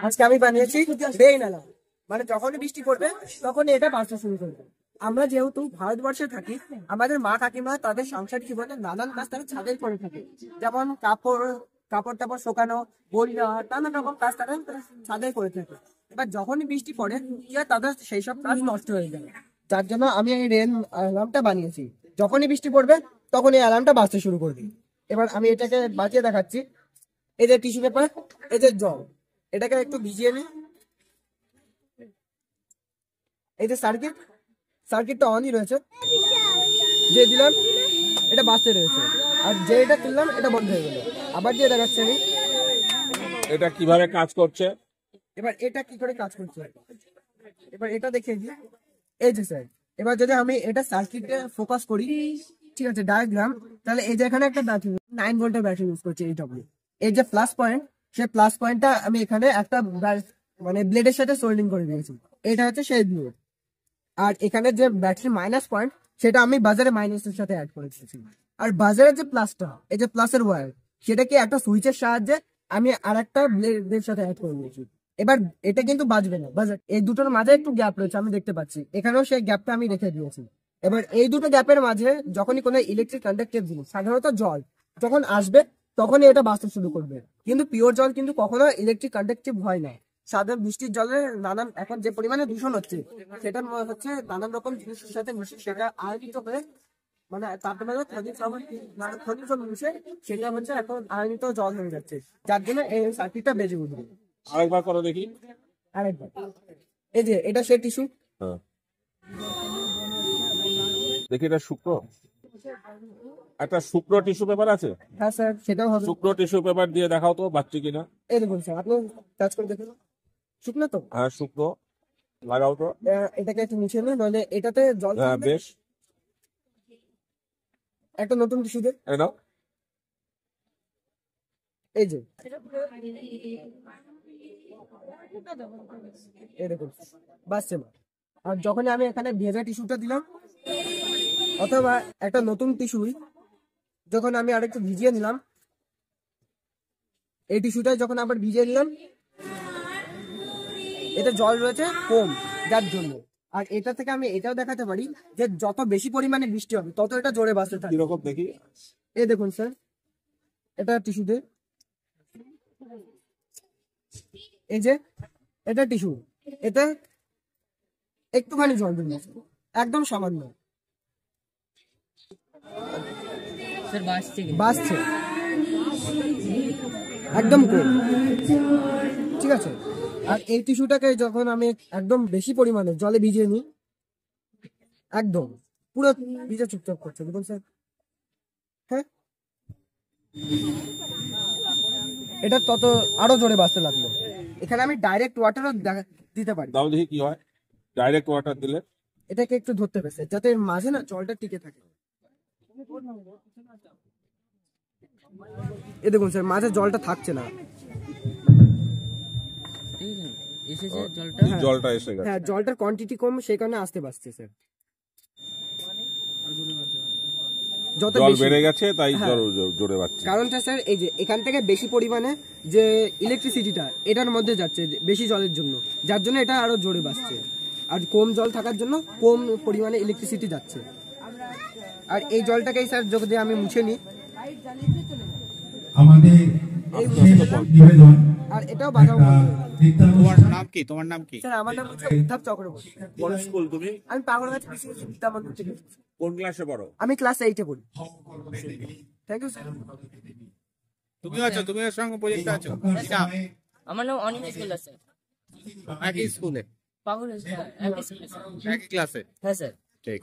আজকে আমি বানিয়েছি রেইন অ্যালার্ম। মানে যখনই বৃষ্টি পড়বে তখনই এটা বাজতে শুরু করবে। আমরা যেহেতু ভারতবর্ষে থাকি, আমাদের মা কাকিমা তাদের সংসার জীবনে নানান কাজ তারা ছাদে করে থাকে। যেমন কাপড় কাপড় টাপড় শুকানো, বই দেওয়া, নানান রকম কাজ তারা ছাদে করে থাকে। এবার যখনই বৃষ্টি পড়ে কি হয়, তাদের সেই সব কাজ নষ্ট হয়ে যায়। যার জন্য আমি এই রেন অ্যালার্মটা বানিয়েছি। যখনই বৃষ্টি পড়বে তখন এই অ্যালার্মটা বাজতে শুরু করবে। এবার আমি এটাকে বাজিয়ে দেখাচ্ছি। এই যে টিস্যু পেপার, এই যে জল, এটাকে একটু ভিজিয়ে নিই। এই যে সার্কিটটা অনই রয়েছে, যে দিলাম এটা বাজতে রয়েছে, আর যে এটা তুললাম এটা বন্ধ হয়ে গেল। আবার দিয়ে দেখাচ্ছি আমি এটা কিভাবে কাজ করছে। এবার এটা কি করে কাজ করছে, এবার এটা দেখিয়ে দিই। এই যে স্যার, এবার যদি আমি এটা সার্কিটে ফোকাস করি, ঠিক আছে, ডায়াগ্রাম, তাহলে এই যে এখানে একটা ব্যাটারি 9 ভোল্টের ব্যাটারি ইউজ করছে এইটবলি। এই যে প্লাস পয়েন্ট, সেই প্লাস পয়েন্টটা আমি এখানে একটা মানে ব্লেডের সাথে সোল্ডিং করে দিয়েছি। এটা হচ্ছে সেই ব্লেড। আর এখানে যে ব্যাটারি মাইনাস পয়েন্ট, সেটা আমি বাজারে মাইনাসের সাথে অ্যাড করে দিয়েছি। আর বাজারের যে প্লাসটা, এই যে প্লাসের ওয়্যার, সেটাকে একটা সুইচের সাহায্যে আমি আর একটা ব্লেডের সাথে অ্যাড করে দিয়েছি। এবার এটা কিন্তু বাজবে না, বাজার এই দুটোর মাঝে একটু গ্যাপ রয়েছে, আমি দেখতে পাচ্ছি। এখানেও সেই গ্যাপটা আমি রেখে দিয়েছি। এবার এই দুটো গ্যাপের মাঝে যখনই কোনো ইলেকট্রিক কন্ডাক্টিভ জিনিস, সাধারণত জল যখন আসবে তখনই এটা বাজতে শুরু করবে। কিন্তু পিওর জল কিন্তু কখনো ইলেকট্রিক কন্ডাক্টিভ হয় না। সাধারণ বৃষ্টির জলে নানান এখন যে পরিমাণে দূষণ হচ্ছে, সেটা হচ্ছে নানান রকম জিনিসের সাথে মিশে সেটা আয়নিত হয়ে, মানে তার মধ্যে খনিজ মিশে সেটা হচ্ছে এখন আয়নিত জল হয়ে যাচ্ছে, যার জন্য এই সার্কিটটা বেজে উঠবে। আরেকবার করো দেখি। আরেকবার, এই যে এটা সে টিস্যু, দেখি এটা শুকনো, একটা শুকনো টিস্যু পেপার আছে। হ্যাঁ স্যার, সেটাও হবে। শুকনো টিস্যু পেপার দিয়ে দেখাও তো বাচ্চা কিনা। এই দেখুন স্যার, আপনি টাচ করে দেখুন, শুকনো তো? হ্যাঁ শুকনো, লাগাও তো। এটাকে একটু মুছে নিন, নইলে এটাতে জল হ্যাঁ বেশ। একটা নতুন টিস্যু দে। নাও। এই যে এই দেখুন বাসছে না। আর যখনই আমি এখানে ভেজা টিস্যুটা দিলাম, অথবা একটা নতুন টিস্যু যখন আমি আরেকটু ভিজিয়ে নিলাম, এই টিস্যুটা যখন আবার ভিজিয়ে নিলাম, এতে জল রয়েছে কম, যার জন্য। আর এটা থেকে আমি এটাও দেখাতে পারি যে যত বেশি পরিমাণে বৃষ্টি হবে তত এটা জোরে বাজতে থাকে। কিরকম দেখি। এই দেখুন স্যার, এটা টিস্যুতে, এই যে এটা টিস্যু, এতে একটুখানি জল দিন, একদম সামান্য বাজছে, একদম কম, ঠিক আছে। আর এই টিস্যুটাকে যখন আমি একদম বেশি পরিমাণে জলে ভিজিয়ে নিই, একদম পুরো ভিজে চুপচাপ করছে, দেখুন স্যার। হ্যাঁ, এটা তত আরো জোরে বাজতে লাগলো। এখানে আমি ডাইরেক্ট ওয়াটারও দিতে পারি। দাও দেখি কি হয় ডাইরেক্ট ওয়াটার দিলে। এটাকে একটু ধরতে পেরেছে যাতে এর মাঝে না জলটা টিকে থাকে। এই দেখুন স্যার, মাঝে জলটা থাকছে না, জলটা এসে গেছে। হ্যাঁ, জলটার কোয়ান্টিটি কম, সেই কারণে আসতে পারছে স্যার। যত জল বেড়ে গেছে তাই জোরে বাজছে। কারণটা স্যার এই যে এখান থেকে বেশি পরিমাণে যে ইলেকট্রিসিটিটা এটার মধ্যে যাচ্ছে বেশি জলের জন্য, যার জন্য এটা আরো জোরে বাজছে। আর কম জল থাকার জন্য কম পরিমাণে ইলেকট্রিসিটি যাচ্ছে। আর এই জলটাকেই স্যার যদি আমি মুছে নিই, আমাদের নিবেদন। আর এটাও বাধা। তোমার নাম কি? তোমার নাম কি? স্যার আমার নাম হচ্ছে উত্থাপ চক্রবর্তী। কোন স্কুল তুমি? আমি পাগলগাছি বিদ্যা মন্দির থেকে। কোন ক্লাসে পড়ো? আমি ক্লাস 8-এ পড়ি। Thank you sir. তুমি আছো, তুমি এর সঙ্গে প্রজেক্ট আছো? আমার নাম অনিক স্কুল আছে। একই স্কুলে? পাগল একই স্কুলে। একই ক্লাসে? হ্যাঁ স্যার। ঠিক।